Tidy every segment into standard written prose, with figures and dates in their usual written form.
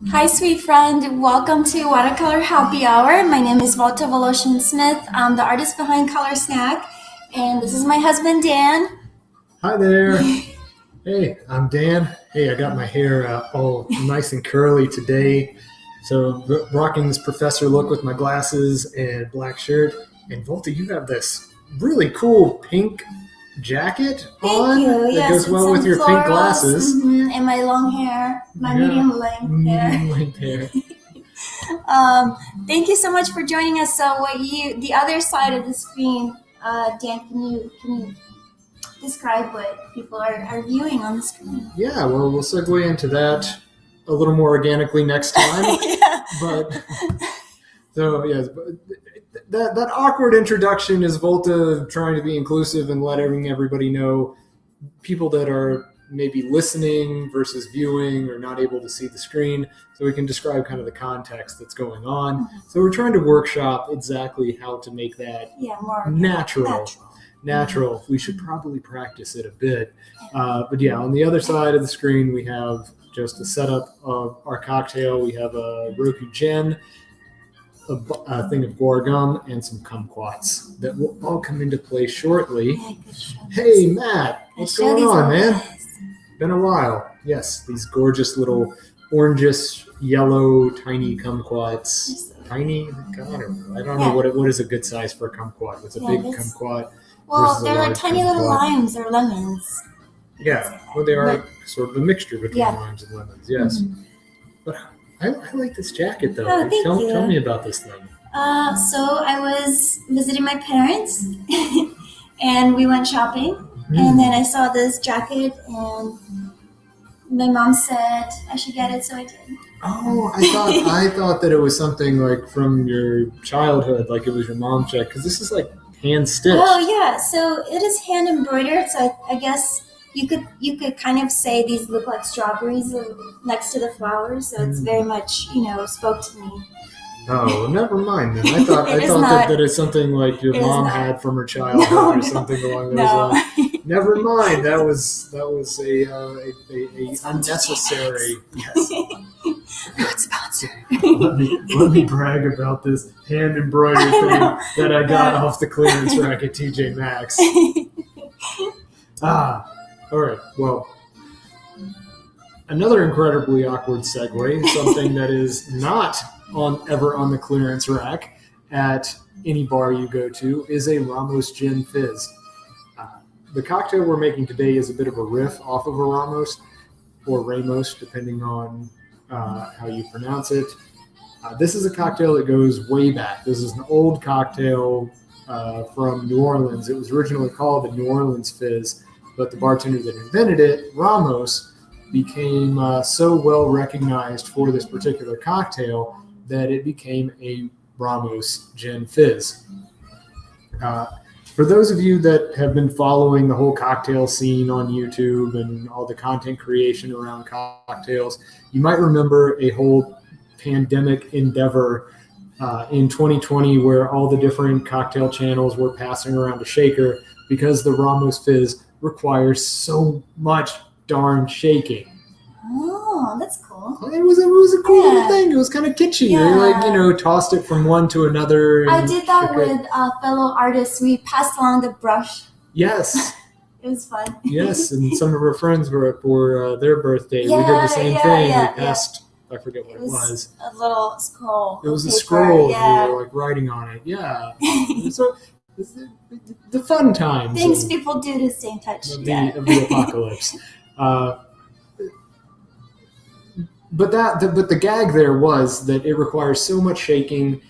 Hi, sweet friend. Welcome to Watercolor Happy Hour. My name is Volta Smith. I'm the artist behind Color Snack, and this is my husband, Dan. Hi there. Hey, I'm Dan. Hey, I got my hair all nice and curly today. So, rocking this professor look with my glasses and black shirt. And Volta, you have this really cool pink jacket Thank on you. that Yes, goes with well some with your pink florals, glasses. and my long hair, my Yeah, medium length hair. medium length hair. Um, Thank you so much for joining us. So, the other side of the screen, Dan, can you describe what people are viewing on the screen? Yeah, well, we'll segue into that a little more organically next time. Yeah. But so yes, that awkward introduction is Volta trying to be inclusive and letting everybody know people that are maybe listening versus viewing or not able to see the screen, so we can describe kind of the context that's going on. So we're trying to workshop exactly how to make that More natural. We should probably practice it a bit. But yeah, on the other side of the screen, we have just a setup of our cocktail. We have a Roku Gin, a thing of Guar Gum, and some Kumquats that will all come into play shortly. Yeah, I could show Hey, this. Matt, I what's show going these on, little man? guys. Been a while. Yes, these gorgeous little orangish, yellow, tiny kumquats. Tiny? God, I don't know. I don't know what is a good size for a kumquat. What's a big kumquat Well, versus a they're like large tiny little kumquat? limes or lemons. Yeah, well, they are sort of a mixture between Yeah. limes and lemons. Yes, but I like this jacket though. Oh, thank you. Tell me about this thing. So I was visiting my parents, and we went shopping, and then I saw this jacket, and my mom said I should get it, so I did. Oh, I thought that it was something like from your childhood, like it was your mom's jacket, because this is like hand stitched. Oh yeah, so it is hand embroidered. So I guess you could kind of say these look like strawberries next to the flowers. So it's very much spoke to me. Oh, never mind then. I thought that it's something like your mom had from her childhood or something along those lines. Never mind. That was a unnecessary. Yes. Not sponsored. Let me brag about this hand embroidered thing that I got off the clearance rack at TJ Maxx. All right. Well, another incredibly awkward segue, something that is not ever on the clearance rack at any bar you go to, is a Ramos Gin Fizz. The cocktail we're making today is a bit of a riff off of a Ramos, or Ramos, depending on how you pronounce it. This is a cocktail that goes way back. This is an old cocktail from New Orleans. It was originally called the New Orleans Fizz, but the bartender that invented it, Ramos, became so well recognized for this particular cocktail that it became a Ramos Gin Fizz. For those of you that have been following the whole cocktail scene on YouTube and all the content creation around cocktails, you might remember a whole pandemic endeavor in 2020 where all the different cocktail channels were passing around a shaker because the Ramos Fizz requires so much darn shaking. Oh, that's cool. It was a cool little thing. It was kind of kitschy. Yeah. They tossed it from one to another. I did that with fellow artists. We passed along the brush. Yes. It was fun. Yes, and some of our friends were for their birthday. We did the same thing. We passed. I forget what it was. A little scroll. It was a paper. scroll. Yeah. We were like writing on it. Yeah. So the fun times. Things people do to stay in touch. Of the apocalypse. But the gag there was that it requires so much shaking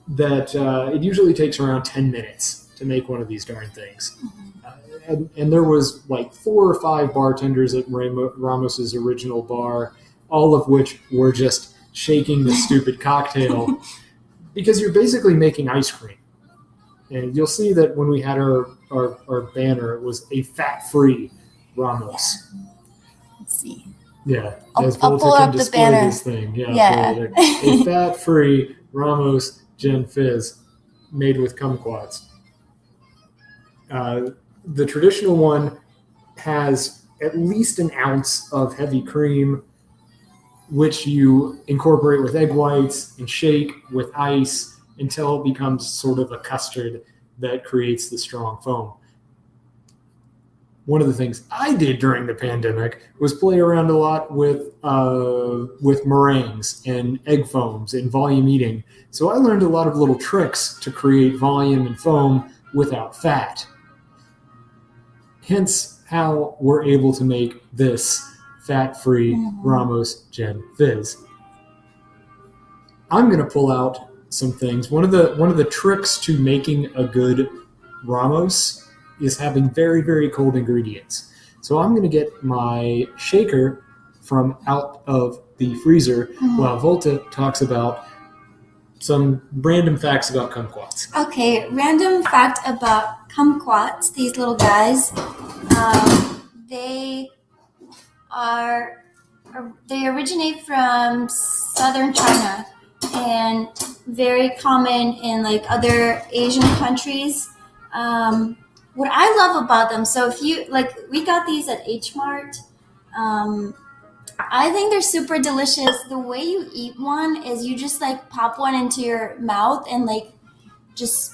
that it usually takes around 10 minutes to make one of these darn things. And there was like 4 or 5 bartenders at Ramos's original bar, all of which were just shaking the stupid cocktail because you're basically making ice cream. And you'll see that when we had our banner, it was a fat-free Ramos. Let's see. Yeah, I'll pull up the banner. This thing. Yeah. A fat-free Ramos Gin Fizz made with kumquats. The traditional one has at least an ounce of heavy cream, which you incorporate with egg whites and shake with ice until it becomes sort of a custard that creates the strong foam. One of the things I did during the pandemic was play around a lot with meringues and egg foams and volume eating. So I learned a lot of little tricks to create volume and foam without fat. Hence how we're able to make this fat-free Ramos Gin Fizz. I'm going to pull out some things. One of the tricks to making a good Ramos is having very, very cold ingredients. So I'm going to get my shaker from out of the freezer while Volta talks about some random facts about kumquats. Okay, random fact about kumquats, these little guys. They originate from southern China and very common in like other Asian countries. What I love about them, so if you like, we got these at H Mart. I think they're super delicious. The way you eat one is you just like pop one into your mouth and like just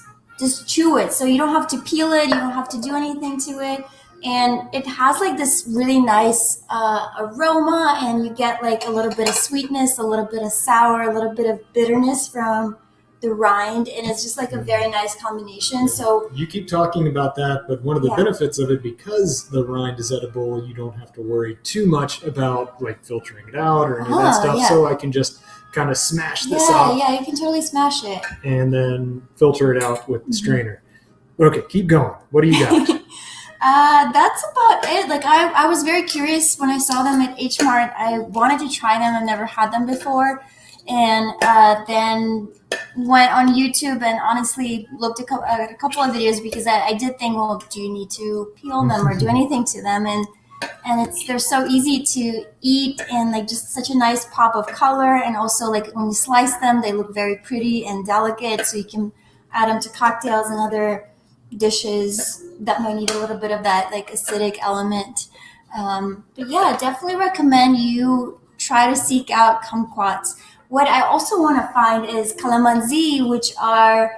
chew it. So you don't have to peel it. You don't have to do anything to it. And it has like this really nice aroma, and you get like a little bit of sweetness, a little bit of sour, a little bit of bitterness from the rind, and it's just like a very nice combination. So you keep talking about that, but one of the benefits of it, because the rind is edible, you don't have to worry too much about like filtering it out or any of that stuff. Yeah. So I can just kind of smash this up. Yeah, you can totally smash it. And then filter it out with the strainer. Okay, keep going. What do you got? That's about it. Like I was very curious when I saw them at H Mart. I wanted to try them. I've never had them before. And then went on YouTube and honestly looked at a couple of videos because I did think, well, do you need to peel them or do anything to them? And they're so easy to eat and like just such a nice pop of color. And also like when you slice them, they look very pretty and delicate. So you can add them to cocktails and other dishes that might need a little bit of that like acidic element. But yeah, definitely recommend you try to seek out kumquats. What I also want to find is calamansi, which are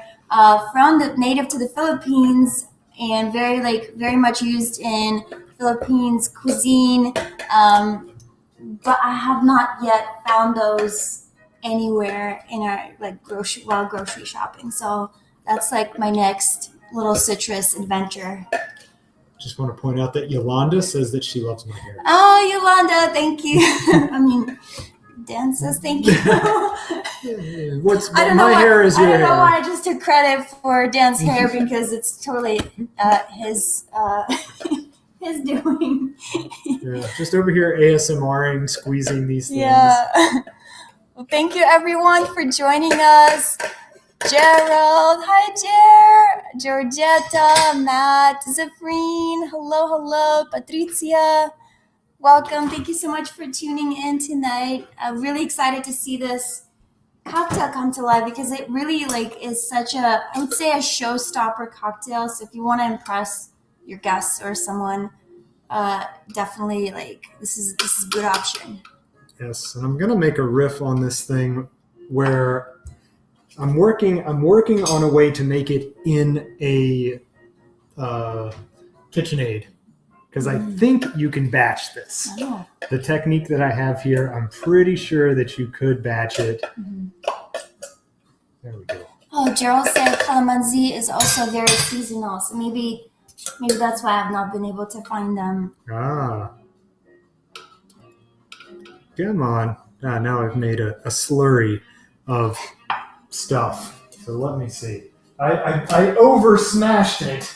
native to the Philippines and very much used in Philippines cuisine. But I have not yet found those anywhere in our like grocery shopping. So that's like my next little citrus adventure. Just want to point out that Yolanda says that she loves my hair. Oh, Yolanda, thank you. I mean, Dan says thank you. My hair is your hair. I don't know why I just took credit for Dan's hair because it's totally his doing. Yeah, just over here ASMRing, squeezing these things. Yeah. Well, thank you everyone for joining us. Gerald, hi Georgetta, Matt, Zafreen, hello, Patricia. Welcome. Thank you so much for tuning in tonight. I'm really excited to see this cocktail come to life because it really like is such I would say a showstopper cocktail. So if you want to impress your guests or someone, definitely like this is a good option. Yes, and I'm gonna make a riff on this thing where I'm working on a way to make it in a KitchenAid. Because I think you can batch this. Oh. The technique that I have here, I'm pretty sure that you could batch it. Mm-hmm. There we go. Oh, Gerald said calamansi is also very seasonal. So maybe that's why I've not been able to find them. Ah. Come on. Now I've made a slurry of stuff. So let me see. I over smashed it.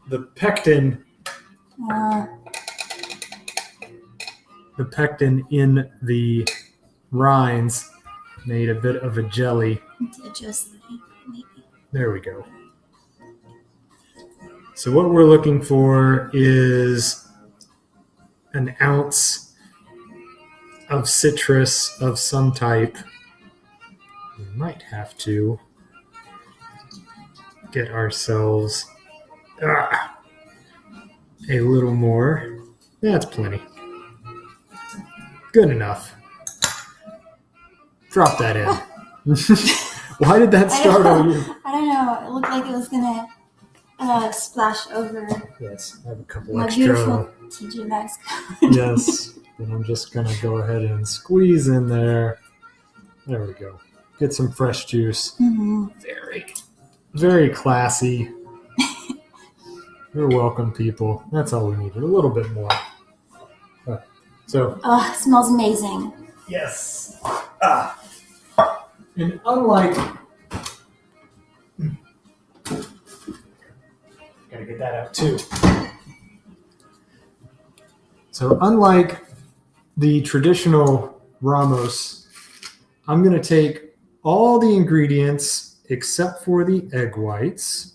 The pectin in the rinds made a bit of a jelly. There we go. So what we're looking for is an ounce of citrus of some type. We might have to get ourselves a little more. That's plenty. Good enough. Drop that in. Why did that start on you? I don't know. It looked like it was gonna splash over Yes, I have a couple my extra. beautiful TJ Maxx. Yes, and I'm just gonna go ahead and squeeze in there. There we go. Get some fresh juice. Mm-hmm. Very, very classy. You're welcome, people. That's all we needed. A little bit more. So. Oh, it smells amazing. Yes. And unlike. Gotta get that out too. So unlike the traditional Ramos, I'm going to take all the ingredients except for the egg whites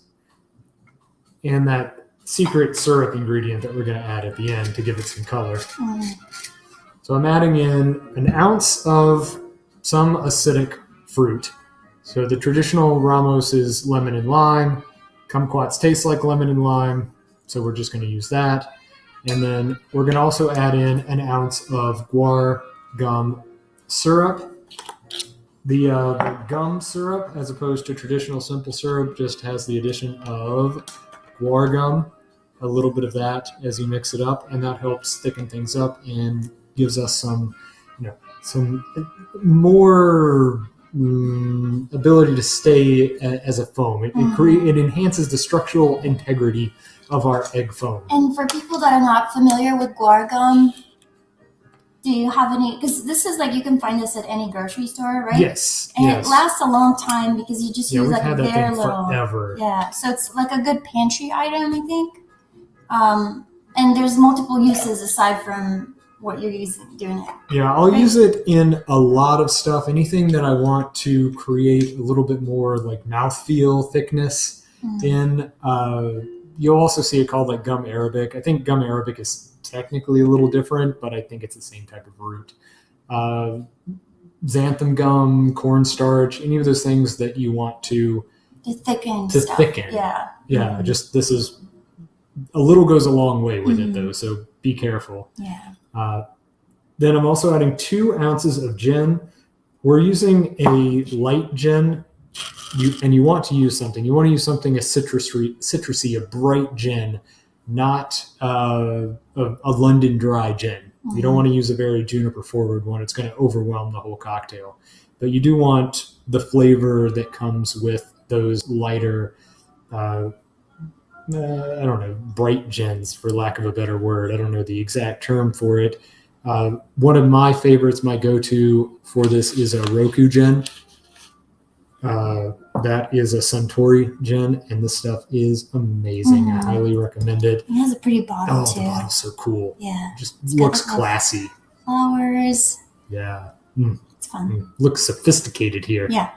and that secret syrup ingredient that we're going to add at the end to give it some color. So I'm adding in an ounce of some acidic fruit. So the traditional Ramos is lemon and lime. Kumquats taste like lemon and lime, so we're just going to use that. And then we're going to also add in an ounce of Guar Gum Syrup. The gum syrup, as opposed to traditional simple syrup, just has the addition of guar gum, a little bit of that as you mix it up, and that helps thicken things up and gives us some more ability to stay as a foam. It enhances the structural integrity of our egg foam. And for people that are not familiar with guar gum, do you have any? Because this is like you can find this at any grocery store, right? Yes. And it lasts a long time because you just use like a very little. Forever. Yeah, so it's like a good pantry item, I think. And there's multiple uses aside from what you're doing it. Yeah, I'll use it in a lot of stuff. Anything that I want to create a little bit more like mouthfeel thickness in. You'll also see it called like gum arabic. I think gum arabic is technically a little different, but I think it's the same type of root. Xanthan gum, cornstarch, any of those things that you want to thicken. Yeah. Just this is a little goes a long way with it though, so be careful. Yeah. Then I'm also adding 2 ounces of gin. We're using a light gin. You want to use something. You want to use something a citrusy, a bright gin, not a London dry gin. You don't want to use a very juniper forward one. It's going to overwhelm the whole cocktail. But you do want the flavor that comes with those lighter, bright gins, for lack of a better word. I don't know the exact term for it. One of my favorites, my go-to for this is a Roku gin. That is a Suntory gin, and this stuff is amazing. I highly recommend it. It has a pretty bottle too. The bottle's so cool. Yeah. Just looks classy. Flowers. Yeah. It's fun. Looks sophisticated here. Yeah.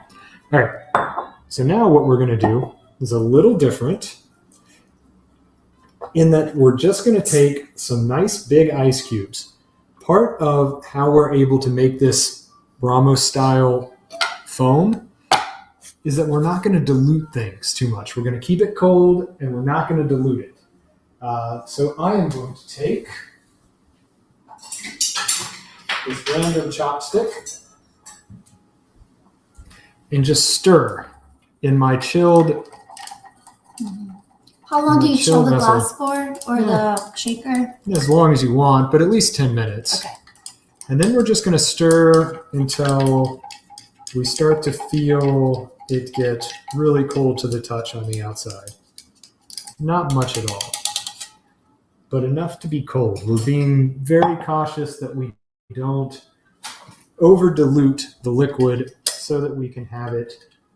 All right. So now what we're going to do is a little different in that we're just going to take some nice big ice cubes. Part of how we're able to make this Ramos style foam is that we're not going to dilute things too much. We're going to keep it cold and we're not going to dilute it. So I am going to take this random chopstick and just stir in my chilled. How long do you chill the glass for, or the shaker? As long as you want, but at least 10 minutes. Okay. And then we're just going to stir until we start to feel it get really cold to the touch on the outside. Not much at all, but enough to be cold. We're being very cautious that we don't over dilute the liquid so that we can have it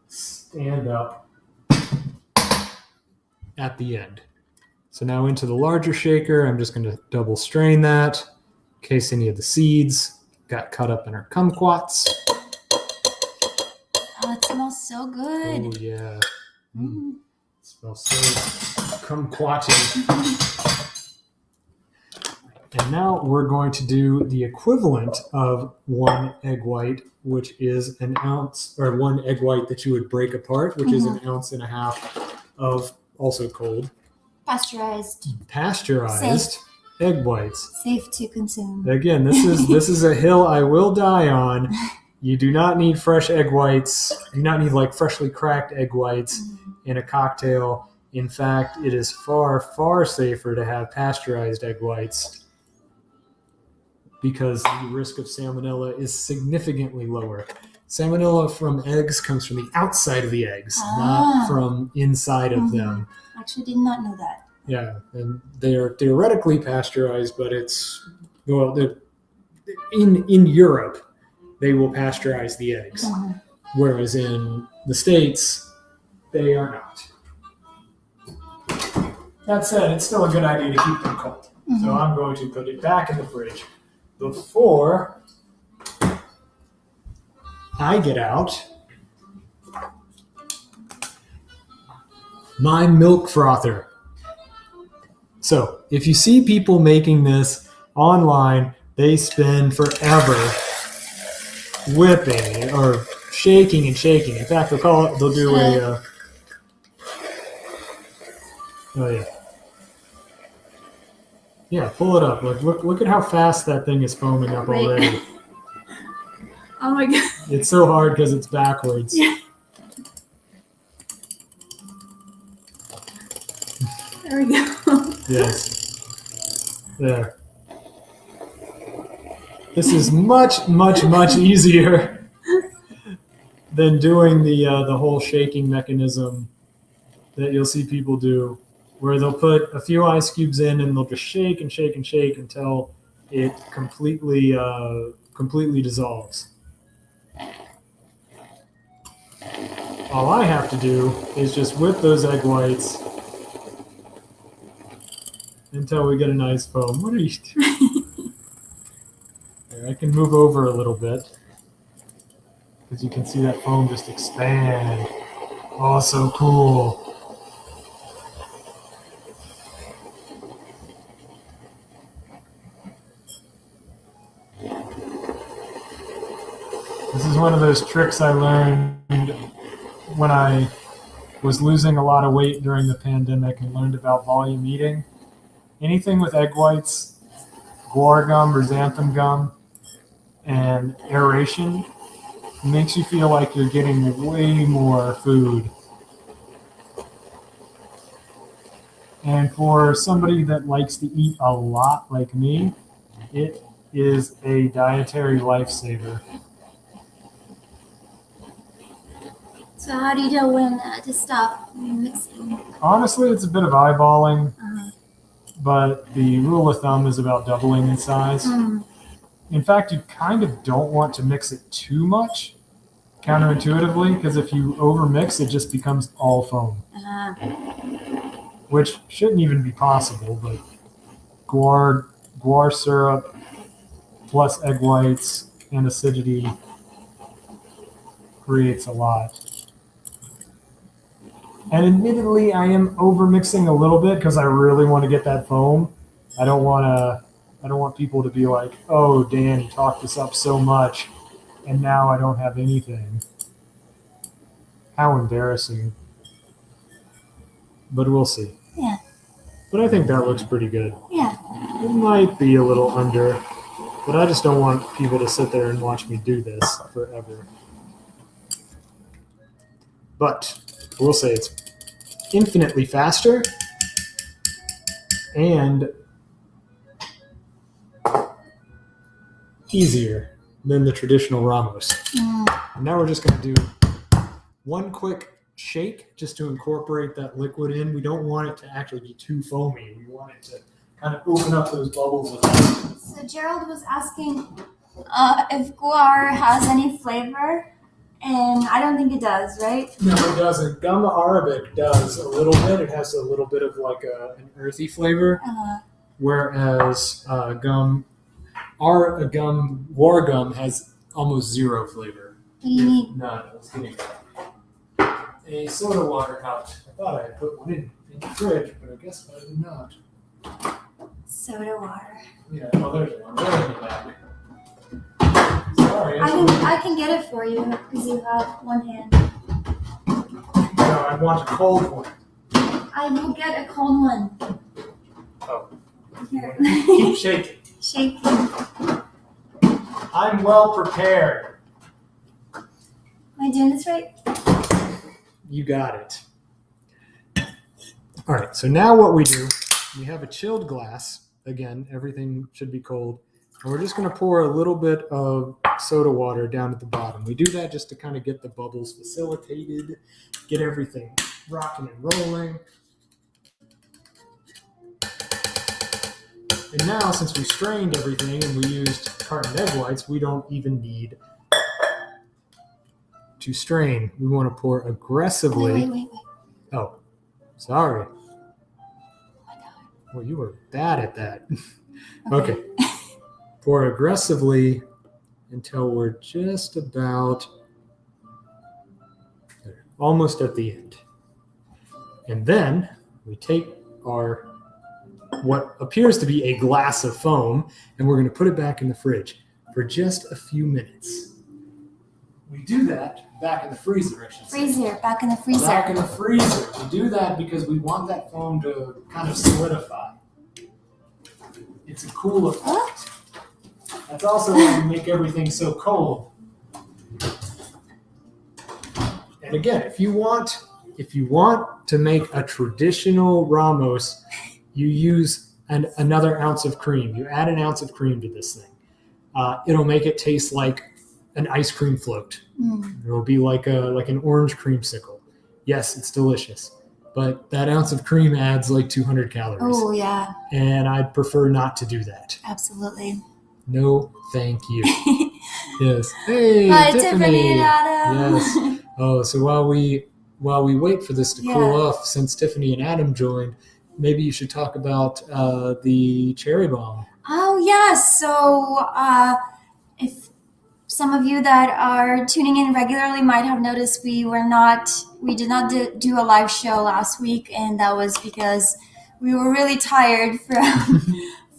stand up at the end. So now into the larger shaker, I'm just going to double strain that in case any of the seeds got cut up in our kumquats. Oh, it smells so good. Oh, yeah. It smells so kumquatty. And now we're going to do the equivalent of 1 egg white, which is an ounce, or 1 egg white that you would break apart, which is 1.5 ounces of also cold. Pasteurized. Pasteurized Safe. egg whites. Safe to consume. Again, this is a hill I will die on. You do not need fresh egg whites. You do not need like freshly cracked egg whites in a cocktail. In fact, it is far, far safer to have pasteurized egg whites because the risk of salmonella is significantly lower. Salmonella from eggs comes from the outside of the eggs, not from inside of them. Actually, did not know that. Yeah, and they are theoretically pasteurized, but it's, well, in Europe, they will pasteurize the eggs, whereas in the States, they are not. That said, it's still a good idea to keep them cold. So I'm going to put it back in the fridge before I get out my milk frother. So if you see people making this online, they spend forever whipping or shaking and shaking. In fact, they'll do a oh yeah. Yeah, pull it up. Look at how fast that thing is foaming up already. Oh my god. It's so hard because it's backwards. Yeah. There we go. Yes. There. This is much, much, much easier than doing the whole shaking mechanism that you'll see people do, where they'll put a few ice cubes in and they'll just shake and shake and shake until it completely dissolves. All I have to do is just whip those egg whites until we get a nice foam. What are you doing? There, I can move over a little bit because you can see that foam just expand. Oh, so cool. This is one of those tricks I learned when I was losing a lot of weight during the pandemic and learned about volume eating. Anything with egg whites, guar gum or xanthan gum, and aeration makes you feel like you're getting way more food. And for somebody that likes to eat a lot like me, it is a dietary lifesaver. So how do you know when to stop mixing? Honestly, it's a bit of eyeballing, but the rule of thumb is about doubling in size. In fact, you kind of don't want to mix it too much, counterintuitively, because if you overmix, it just becomes all foam, which shouldn't even be possible, but guar syrup plus egg whites and acidity creates a lot. And admittedly, I am overmixing a little bit because I really want to get that foam. I don't want people to be like, "Oh, Dan, you talked us up so much, and now I don't have anything." How embarrassing. But we'll see. Yeah. But I think that looks pretty good. Yeah. It might be a little under, but I just don't want people to sit there and watch me do this forever. But I will say it's infinitely faster and easier than the traditional Ramos. And now we're just going to do one quick shake just to incorporate that liquid in. We don't want it to actually be too foamy. We want it to kind of open up those bubbles. So Gerald was asking if guar has any flavor. And I don't think it does, right? No, it doesn't. Gum Arabic does a little bit. It has a little bit of like an earthy flavor, whereas Guar Gum has almost zero flavor. What do you need? None. I was getting a soda water cup. I thought I had put one in the fridge, but I guess I did not. Soda water. Yeah, well, there's one. Right in the back. Sorry. I can get it for you because you have one hand. No, I want a cold one. I will get a cold one. Oh. Here. Keep shaking. Shaking. I'm well prepared. Am I doing this right? You got it. All right, so now what we do, we have a chilled glass. Again, everything should be cold. And we're just going to pour a little bit of soda water down at the bottom. We do that just to kind of get the bubbles facilitated, get everything rocking and rolling. And now, since we strained everything and we used carton egg whites, we don't even need to strain. We want to pour aggressively. Wait. Oh, sorry. Well, you were bad at that. Okay. Pour aggressively until we're just about there, almost at the end. And then we take our what appears to be a glass of foam, and we're going to put it back in the fridge for just a few minutes. We do that back in the freezer, I should say. Back in the freezer. Back in the freezer. We do that because we want that foam to kind of solidify. It's a cool effect. That's also why we make everything so cold. And again, if you want to make a traditional Ramos, you use another ounce of cream. You add an ounce of cream to this thing. It'll make it taste like an ice cream float. It'll be like an orange creamsicle. Yes, it's delicious, but that ounce of cream adds like 200 calories. Oh, yeah. And I'd prefer not to do that. Absolutely. No, thank you. Yes. Hey, Hi, Tiffany and Adam. Yes. Oh, so while we wait for this to cool off, since Tiffany and Adam joined, maybe you should talk about the cherry bomb. Oh, yeah. So if some of you that are tuning in regularly might have noticed we did not do a live show last week, and that was because we were really tired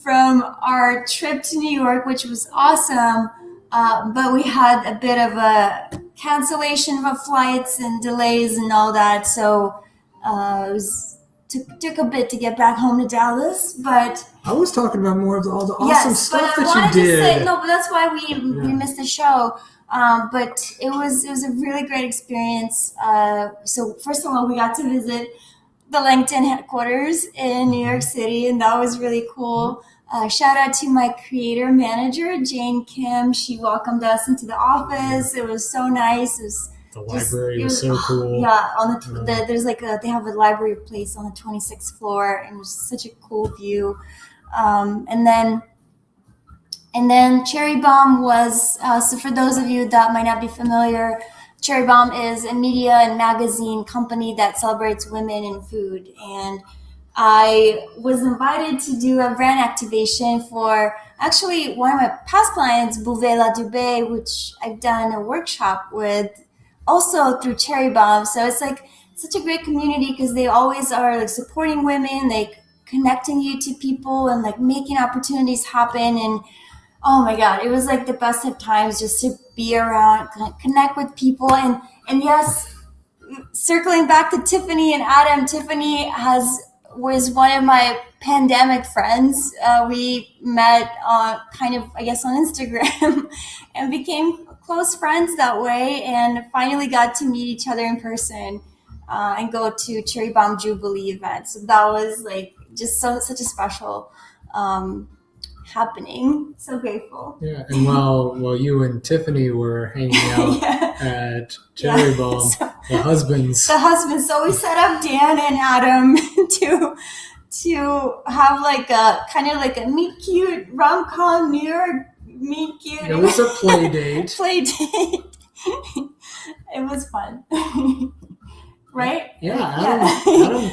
from our trip to New York, which was awesome, but we had a bit of a cancellation of flights and delays and all that, so took a bit to get back home to Dallas, but I was talking about more of all the awesome stuff that you did. But that's why we missed the show. But it was a really great experience. So first of all, we got to visit the LinkedIn headquarters in New York City, and that was really cool. Shout out to my creator manager, Jane Kim. She welcomed us into the office. It was so nice. The library was so cool. Yeah, there's they have a library place on the 26th floor, and it was such a cool view. And then Cherry Bomb was, so for those of you that might not be familiar, Cherry Bomb is a media and magazine company that celebrates women in food. And I was invited to do a brand activation for actually one of my past clients, Bouvet La Dubé, which I've done a workshop with also through Cherry Bomb. So it's like such a great community because they always are like supporting women, like connecting you to people and like making opportunities happen. And oh my God, it was like the best of times just to be around, connect with people. And yes, circling back to Tiffany and Adam, Tiffany was one of my pandemic friends. We met kind of, I guess, on Instagram and became close friends that way, and finally got to meet each other in person and go to Cherry Bomb Jubilee event. So that was like just such a special happening. So grateful. Yeah, and while you and Tiffany were hanging out at Cherry Bomb, the husbands. So we set up Dan and Adam to have like a kind of like a meet cute rom-com New York meet cute. It was a play date. It was fun. Right? Yeah,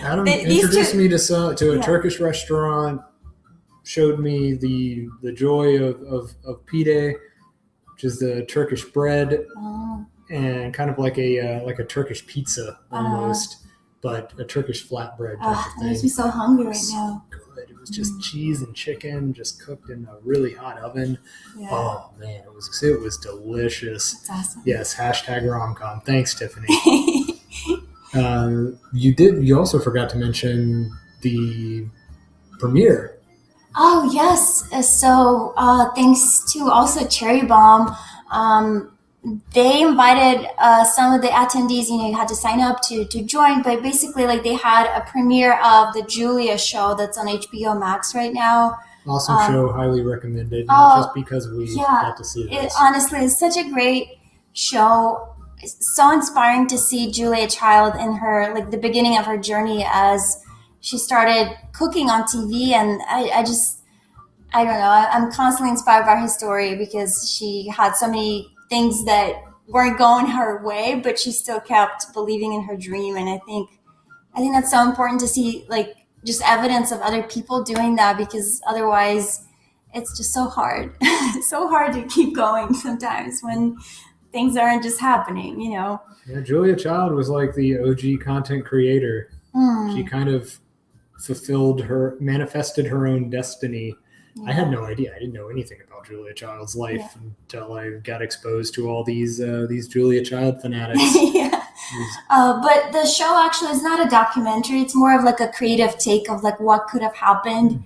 Adam introduced me to a Turkish restaurant, showed me the joy of pide, which is the Turkish bread, and kind of like a Turkish pizza almost, but a Turkish flatbread type of thing. It makes me so hungry right now. Good. It was just cheese and chicken, just cooked in a really hot oven. Yeah. Oh man, it was delicious. That's awesome. Yes, #romcom. Thanks, Tiffany. You also forgot to mention the premiere Oh yes. So thanks to also Cherry Bomb, they invited some of the attendees. You had to sign up to join, but basically, like they had a premiere of the Julia show that's on HBO Max right now. Awesome show, highly recommended. Oh, Not just because we got to see it this. honestly is such a great show. It's so inspiring to see Julia Child in her like the beginning of her journey as she started cooking on TV, and I don't know. I'm constantly inspired by her story because she had so many things that weren't going her way, but she still kept believing in her dream. And I think that's so important to see, like, just evidence of other people doing that, because otherwise it's just so hard. It's so hard to keep going sometimes when things aren't just happening, you know? Yeah, Julia Child was like the OG content creator. She kind of manifested her own destiny. Yeah. I had no idea. I didn't know anything about Julia Child's life until I got exposed to all these Julia Child fanatics. Yeah. But the show actually is not a documentary. It's more of like a creative take of like what could have happened,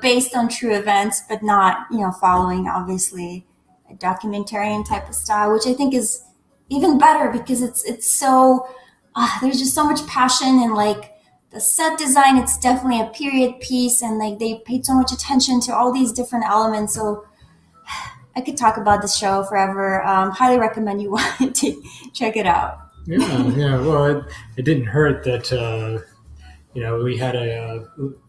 based on true events, but not, following obviously a documentarian type of style, which I think is even better because it's so, there's just so much passion and like the set design. It's definitely a period piece, and like they paid so much attention to all these different elements. So I could talk about this show forever. Highly recommend you want to check it out. Yeah. Well, it didn't hurt that we had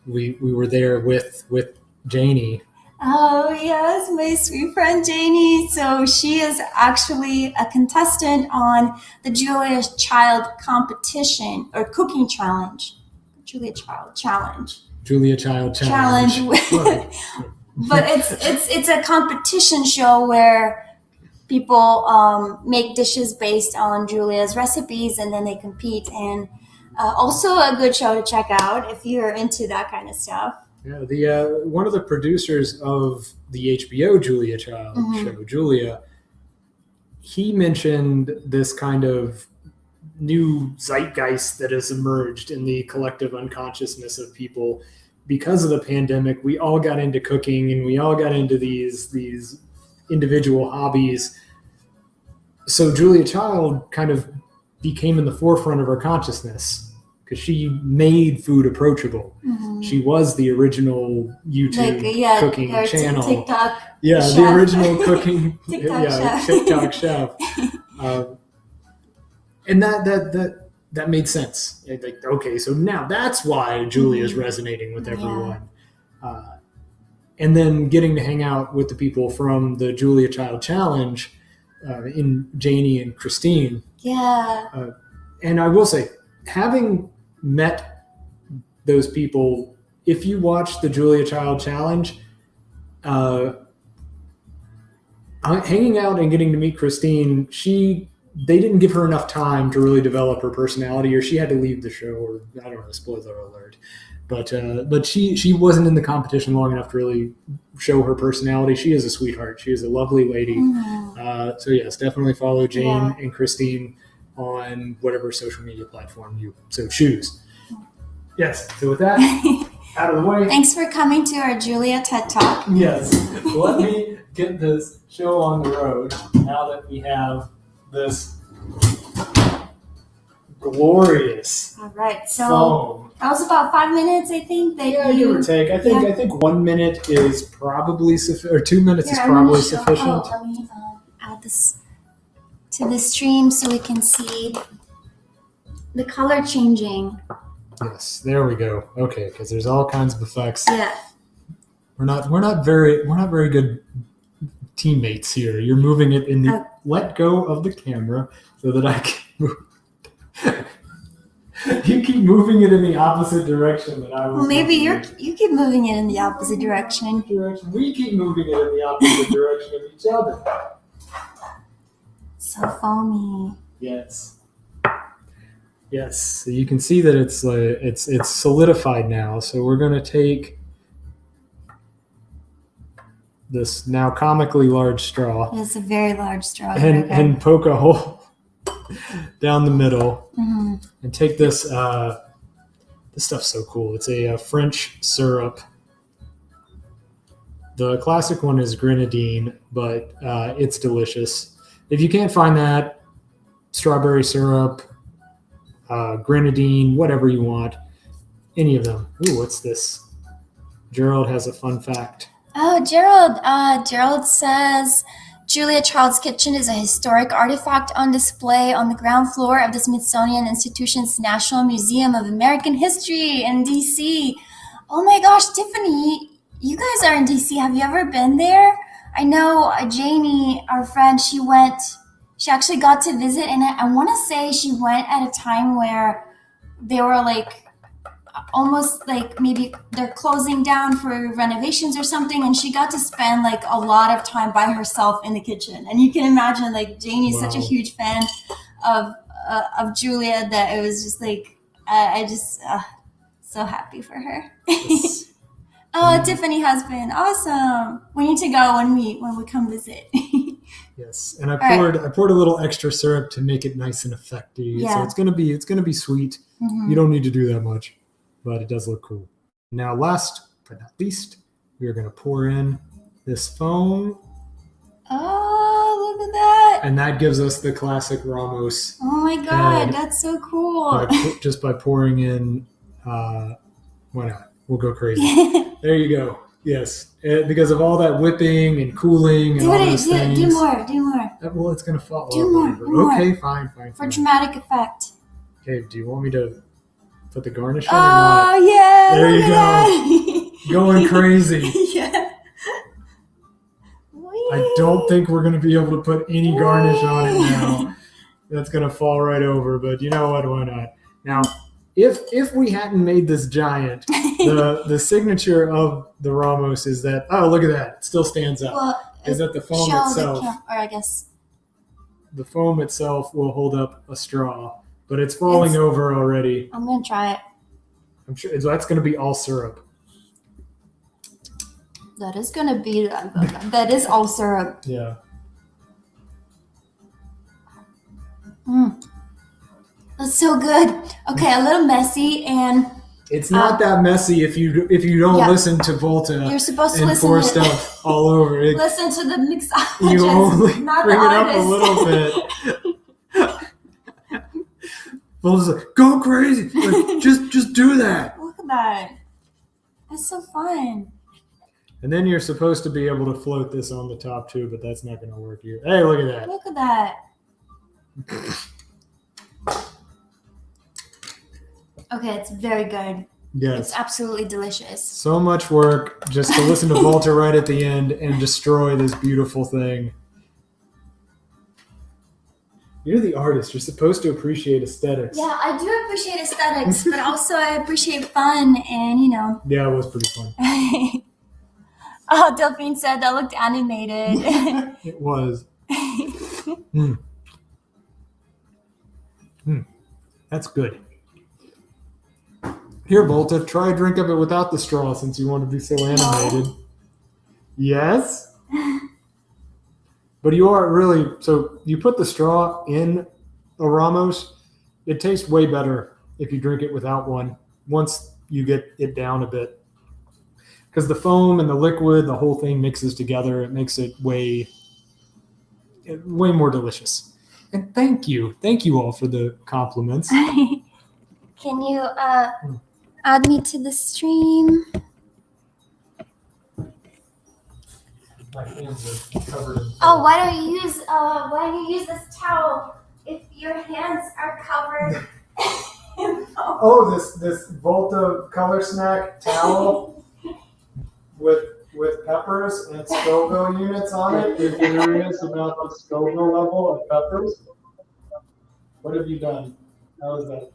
we were there with Janie. Oh yes, my sweet friend Janie. So she is actually a contestant on the Julia Child competition or cooking challenge. Julia Child challenge. But it's a competition show where people make dishes based on Julia's recipes, and then they compete. And also a good show to check out if you're into that kind of stuff. Yeah, the one of the producers of the HBO Julia Child show, Julia, he mentioned this kind of new zeitgeist that has emerged in the collective unconsciousness of people because of the pandemic. We all got into cooking, and we all got into these individual hobbies. So Julia Child kind of became in the forefront of our consciousness because she made food approachable. She was the original YouTube cooking channel. TikTok chef. The original cooking TikTok chef. And that made sense. Like, okay, so now that's why Julia's resonating with everyone. And then getting to hang out with the people from the Julia Child Challenge, in Janie and Christine. Yeah. And I will say, having met those people, if you watch the Julia Child Challenge, hanging out and getting to meet Christine, they didn't give her enough time to really develop her personality, or she had to leave the show, or I don't know, spoiler alert. But she wasn't in the competition long enough to really show her personality. She is a sweetheart. She is a lovely lady. So yes, definitely follow Jane and Christine on whatever social media platform you so choose. Yes. So with that out of the way. Thanks for coming to our Julia TED Talk. Yes. Let me get this show on the road now that we have this glorious. All right. So foam. that was about 5 minutes, I think. Give or take. I think 1 minute is probably sufficient, or 2 minutes is probably sufficient. Let me add this to the stream so we can see the color changing. Yes, there we go. Okay, because there's all kinds of effects. Yeah. We're not very good teammates here. You're moving it in the let go of the camera so that I can move. You keep moving it in the opposite direction that I was. Well, maybe you keep moving it in the opposite direction. We keep moving it in the opposite direction of each other. So foamy. Yes. So you can see that it's solidified now. So we're going to take this now comically large straw. It's a very large straw. And poke a hole down the middle, and take this. This stuff's so cool. It's a French syrup. The classic one is grenadine, but it's delicious. If you can't find that, strawberry syrup, grenadine, whatever you want, any of them. Ooh, what's this? Gerald has a fun fact. Oh, Gerald. Gerald says Julia Child's kitchen is a historic artifact on display on the ground floor of the Smithsonian Institution's National Museum of American History in D.C. Oh my gosh, Tiffany, you guys are in D.C. Have you ever been there? I know Janie, our friend, she actually got to visit, and I want to say she went at a time where they were like almost like maybe they're closing down for renovations or something, and she got to spend like a lot of time by herself in the kitchen. And you can imagine, like, Janie's such a huge fan of Julia that it was just like I just so happy for her. Yes. Oh, Tiffany husband, awesome. We need to go when we come visit. Yes, and I poured a little extra syrup to make it nice and effective. Yeah. So it's gonna be sweet. Mm-hmm. You don't need to do that much, but it does look cool. Now, last but not least, we are gonna pour in this foam, Oh, look at that. and that gives us the classic Ramos. Oh my God, And that's so cool. just by pouring in, why not? We'll go crazy. There you go. Yes, because of all that whipping and cooling and all those things. Do more. Well, it's gonna fall Do over. more. Okay, fine. For dramatic effect. Okay, do you want me to put the garnish on or not? Oh, yeah. There you go. Going crazy. Yeah. I don't think we're gonna be able to put any garnish on it now. That's gonna fall right over. But you know what? Why not? Now, if we hadn't made this giant, the signature of the Ramos is that, oh, look at that, it still stands up. Well, Is that the foam show itself? or I guess. The foam itself will hold up a straw, but it's falling over already. I'm gonna try it. I'm sure that's going to be all syrup. That is gonna be. That is all syrup. Yeah. That's so good. Okay, a little messy, and It's not that messy if you don't listen to Volta you're supposed to and listen pour to stuff all over it. listen to the mixologist. You only not bring the it up a artist. little bit. Volta's like, go crazy. Like, just do that. Look at that. That's so fun. And then you're supposed to be able to float this on the top too, but that's not going to work here. Hey, look at that. Look at that. Okay, it's very good. Yes. It's absolutely delicious. So much work just to listen to Volta right at the end and destroy this beautiful thing. You're the artist. You're supposed to appreciate aesthetics. Yeah, I do appreciate aesthetics, but also I appreciate fun and, Yeah, it was pretty fun. Oh, Delphine said that looked animated. It was. That's good. Here, Volta, try a drink of it without the straw since you want to be so animated. No. Yes? But you are really, so you put the straw in a Ramos, it tastes way better if you drink it without one once you get it down a bit. Because the foam and the liquid, the whole thing mixes together. It makes it way more delicious. And thank you all for the compliments. Can you add me to the stream? My hands are covered in Oh, why don't you use this towel if your hands are covered in foam? Oh, this Volta color snack towel with peppers and Scoville units on it. If you're curious about the Scoville level of peppers, what have you done? How is that?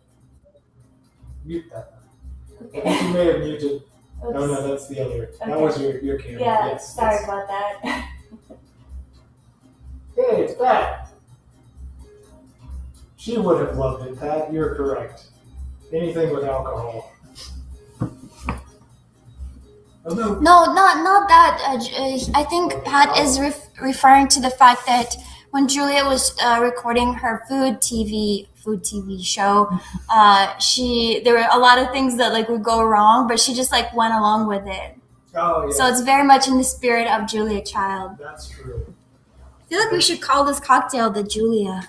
Mute that. I think you may have muted. Oops. No, that's the other. Okay. That was your camera. Yeah, Yes, sorry yes. about that. Hey, it's Pat. She would have loved it, Pat. You're correct. Anything with alcohol. Oh, no. No, not that. I think Pat is referring to the fact that when Julia was recording her food TV show, there were a lot of things that like would go wrong, but she just like went along with it. Oh, yeah. So it's very much in the spirit of Julia Child. That's true. I feel like we should call this cocktail the Julia.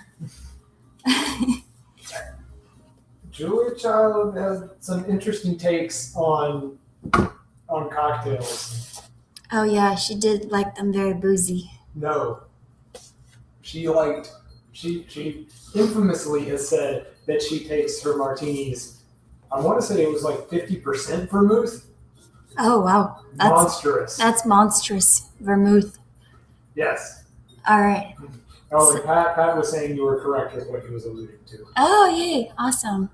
Julia Child has some interesting takes on cocktails. Oh yeah, she did like them very boozy. No. She infamously has said that she takes her martinis, I want to say it was like 50% vermouth. Oh wow. Monstrous. That's monstrous. Vermouth. Yes. All right. Oh, and Pat was saying you were correct with what he was alluding to. Oh, yay. Awesome.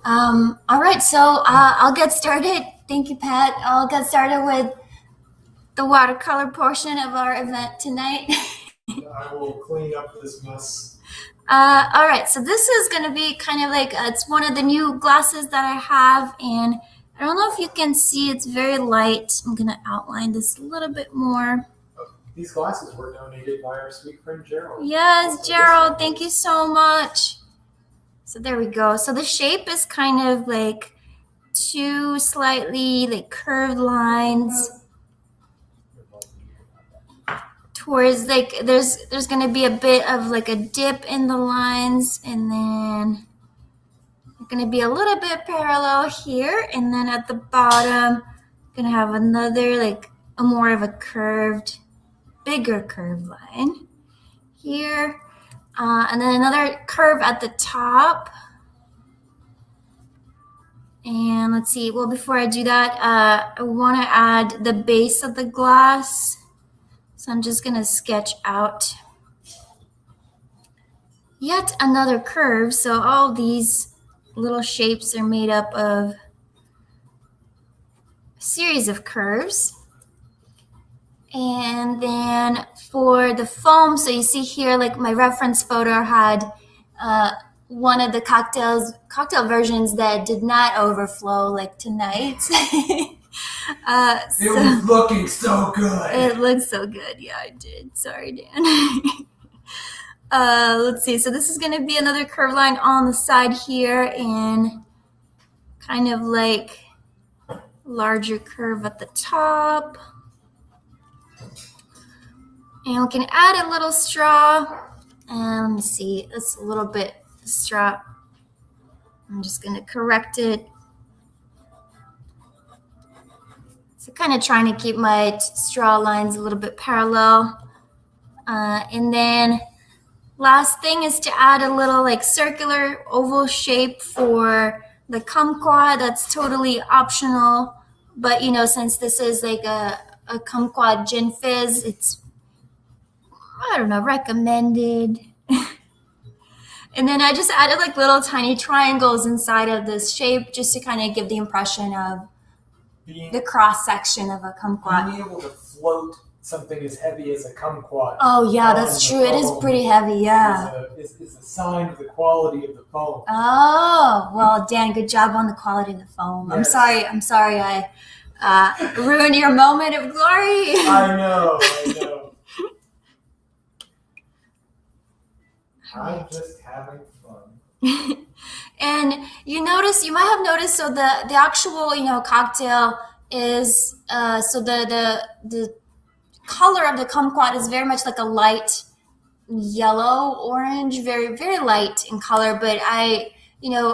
All right, so I'll get started. Thank you, Pat. I'll get started with the watercolor portion of our event tonight. I will clean up this mess. All right, so this is going to be kind of like, it's one of the new glasses that I have, and I don't know if you can see, it's very light. I'm going to outline this a little bit more. These glasses were donated by our sweet friend Gerald. Yes, Gerald, thank you so much. So there we go. So the shape is kind of like two slightly like curved lines towards like there's going to be a bit of like a dip in the lines, and then going to be a little bit parallel here, and then at the bottom going to have another like a more of a curved, bigger curved line here, and then another curve at the top. And let's see, well, before I do that, I want to add the base of the glass. So I'm just going to sketch out yet another curve. So all these little shapes are made up of a series of curves. And then for the foam, so you see here, like my reference photo had one of the cocktail versions that did not overflow like tonight. It was looking so good. It looks so good. Yeah, I did. Sorry, Dan. Let's see. So this is going to be another curve line on the side here, and kind of like larger curve at the top. And we can add a little straw. And let me see. It's a little bit straw. I'm just going to correct it. So kind of trying to keep my straw lines a little bit parallel. And then last thing is to add a little like circular oval shape for the kumquat. That's totally optional. But, you know, since this is like a kumquat gin fizz, it's, I don't know, recommended. And then I just added like little tiny triangles inside of this shape just to kind of give the impression of the cross section of a kumquat. Being able to float something as heavy as a kumquat. Oh yeah, that's true. It is pretty heavy, yeah. Is a sign of the quality of the foam. Oh, well, Dan, good job on the quality of the foam. Yes. I'm sorry I ruined your moment of glory. I know. I'm just having fun. And you might have noticed, so the actual, cocktail is, so the color of the kumquat is very much like a light yellow, orange, very, very light in color. But I,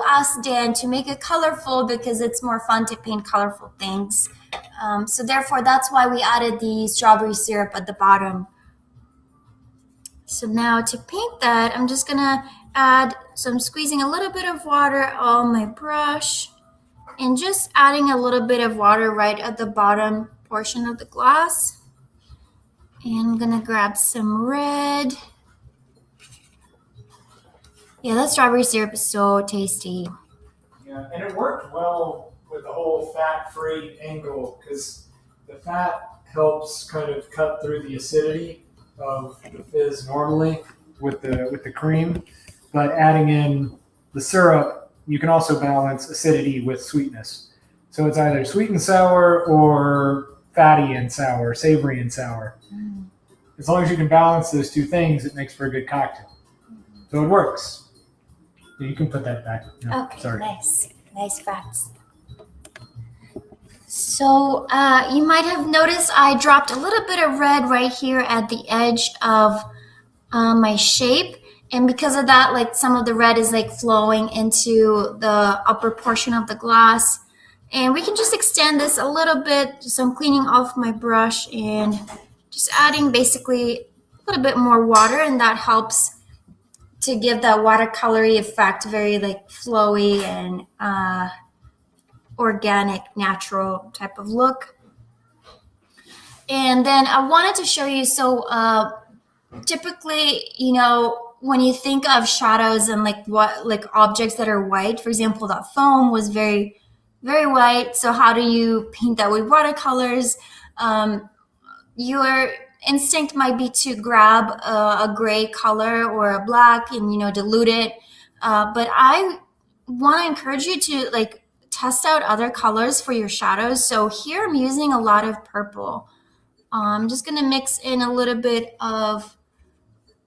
asked Dan to make it colorful because it's more fun to paint colorful things. So therefore, that's why we added the strawberry syrup at the bottom. So now to paint that, I'm just gonna so I'm squeezing a little bit of water on my brush and just adding a little bit of water right at the bottom portion of the glass. And I'm gonna grab some red. Yeah, that strawberry syrup is so tasty. Yeah, and it worked well with the whole fat-free angle because the fat helps kind of cut through the acidity of the fizz normally with the cream, but adding in the syrup, you can also balance acidity with sweetness. So it's either sweet and sour or fatty and sour, savory and sour. As long as you can balance those two things, it makes for a good cocktail. So it works. You can put that back. No, okay, sorry. Nice facts. So you might have noticed I dropped a little bit of red right here at the edge of my shape. And because of that, like some of the red is like flowing into the upper portion of the glass. And we can just extend this a little bit. So I'm cleaning off my brush and just adding basically a little bit more water, and that helps to give that watercolory effect, very like flowy and organic, natural type of look. And then I wanted to show you, so typically, you know, when you think of shadows and like what, like objects that are white, for example, that foam was very, very white. So how do you paint that with watercolors? Your instinct might be to grab a gray color or a black and, you know, dilute it. But I want to encourage you to like test out other colors for your shadows. So here I'm using a lot of purple. I'm just going to mix in a little bit of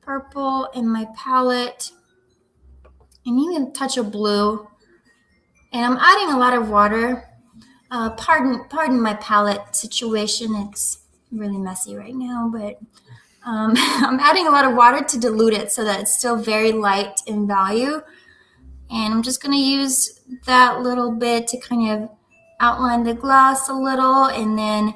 purple in my palette and even a touch of blue. And I'm adding a lot of water. Pardon my palette situation. It's really messy right now, but I'm adding a lot of water to dilute it so that it's still very light in value. And I'm just going to use that little bit to kind of outline the glass a little, and then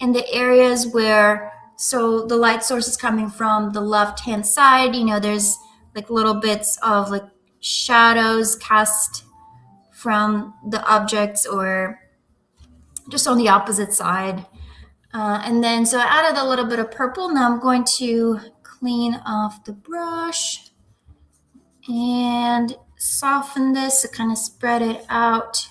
in the areas where, so the light source is coming from the left hand side, you know, there's like little bits of like shadows cast from the objects or just on the opposite side. And then so I added a little bit of purple. Now I'm going to clean off the brush and soften this to kind of spread it out.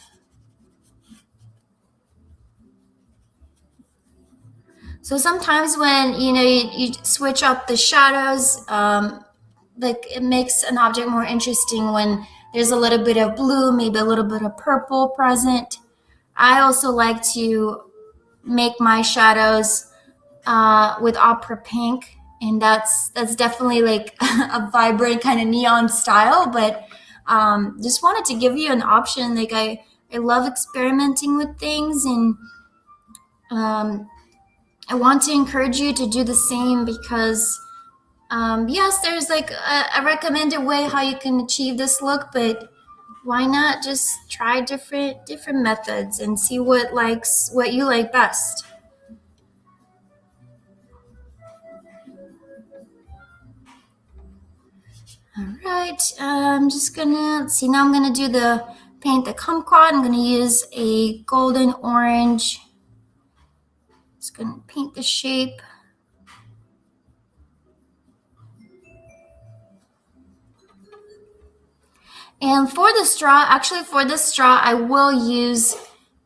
So sometimes when, you know, you switch up the shadows, like it makes an object more interesting when there's a little bit of blue, maybe a little bit of purple present. I also like to make my shadows with opera pink, and that's definitely like a vibrant kind of neon style, but just wanted to give you an option. Like I love experimenting with things, and I want to encourage you to do the same because yes, there's like a recommended way how you can achieve this look, but why not just try different methods and see what you like best. All right, I'm just gonna see, now I'm gonna do paint the kumquat. I'm gonna use a golden orange. Just gonna paint the shape. And for the straw, I will use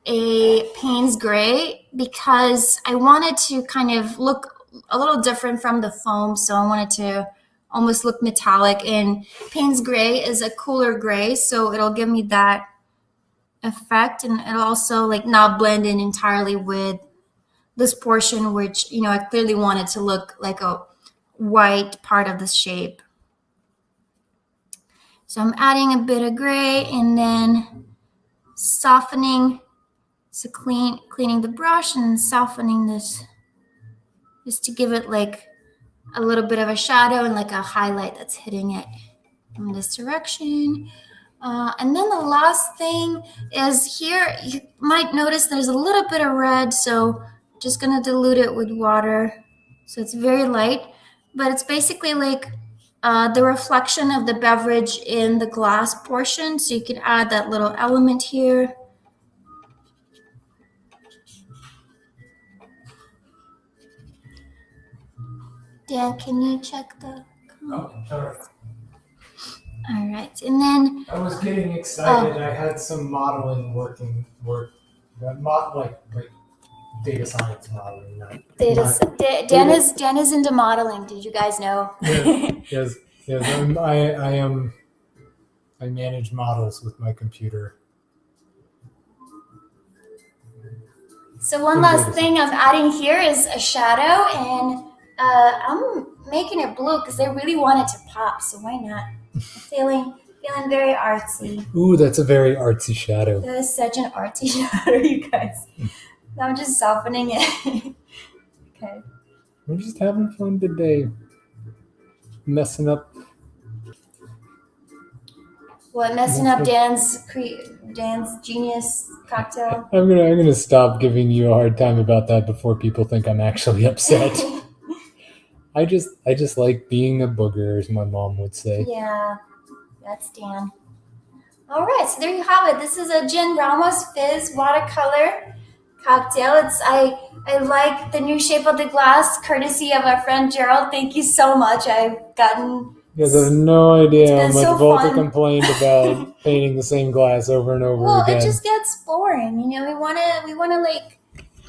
a Payne's Gray because I wanted to kind of look a little different from the foam. So I wanted to almost look metallic, and Payne's Gray is a cooler gray, so it'll give me that effect, and it'll also like not blend in entirely with this portion, which, you know, I clearly wanted to look like a white part of the shape. So I'm adding a bit of gray and then softening, so cleaning the brush and softening this just to give it like a little bit of a shadow and like a highlight that's hitting it in this direction. And then the last thing is here, you might notice there's a little bit of red, so just gonna dilute it with water. So it's very light, but it's basically like the reflection of the beverage in the glass portion. So you could add that little element here. Dan, can you check the? Oh, sure. All right, and then I was getting excited. I had some modeling work, like data science modeling. Dan is into modeling. Did you guys know? Yes. I manage models with my computer. So one last thing I'm adding here is a shadow, and I'm making it blue because I really want it to pop. So why not? Feeling very artsy. Ooh, that's a very artsy shadow. That is such an artsy shadow, you guys. I'm just softening it. Okay. We're just having fun today. Messing up. What, messing up Dan's genius cocktail? I'm gonna stop giving you a hard time about that before people think I'm actually upset. I just like being a booger, as my mom would say. Yeah, that's Dan. All right, so there you have it. This is a gin Ramos Fizz watercolor cocktail. I like the new shape of the glass, courtesy of our friend Gerald. Thank you so much. I've gotten. You guys have no idea how It's much been so Volta fun. complained about painting the same glass over and over Well, again. it just gets boring. You know, we wanna like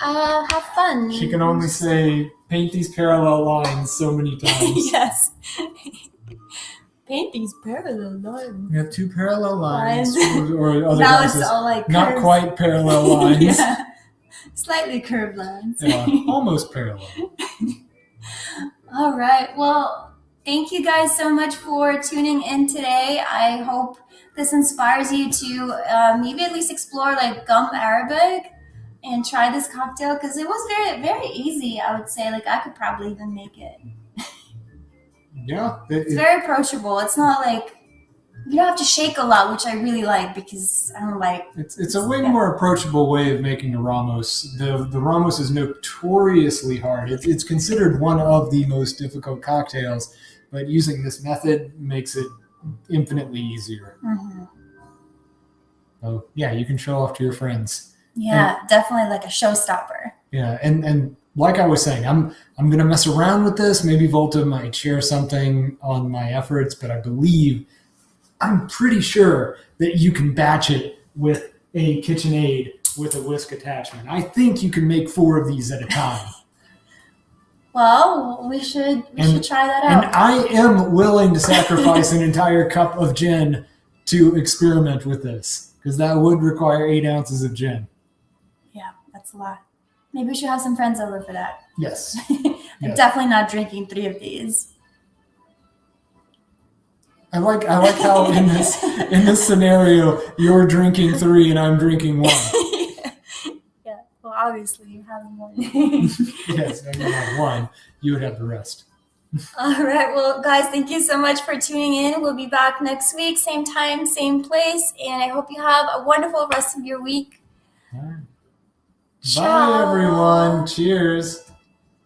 have fun. She can only say, paint these parallel lines so many times. Yes. Paint these parallel lines. We have two parallel lines. Lines. Or other Now glasses. it's all like Not curves. quite parallel lines. Yeah. Slightly curved lines. Yeah, almost parallel. All right. Well, thank you guys so much for tuning in today. I hope this inspires you to maybe at least explore like gum Arabic and try this cocktail because it was very, very easy. I would say like I could probably even make it. Yeah. It's very approachable. It's not like you don't have to shake a lot, which I really like because I don't like. It's a way more approachable way of making a Ramos. The Ramos is notoriously hard. It's considered one of the most difficult cocktails, but using this method makes it infinitely easier. Mm-hmm. So yeah, you can show off to your friends. Yeah, definitely like a showstopper. Yeah, and like I was saying, I'm gonna mess around with this. Maybe Volta might share something on my efforts, but I'm pretty sure that you can batch it with a KitchenAid with a whisk attachment. I think you can make 4 of these at a time. Well, we should try that out. And I am willing to sacrifice an entire cup of gin to experiment with this, because that would require 8 ounces of gin. Yeah, that's a lot. Maybe we should have some friends over for that. Yes. I'm Yes. definitely not drinking 3 of these. I like how in this scenario you're drinking 3 and I'm drinking 1. Yeah. Well, obviously you have one. Yes, I would have 1. You would have the rest. All right. Well, guys, thank you so much for tuning in. We'll be back next week, same time, same place, and I hope you have a wonderful rest of your week. All right. Ciao. Bye, everyone. Cheers.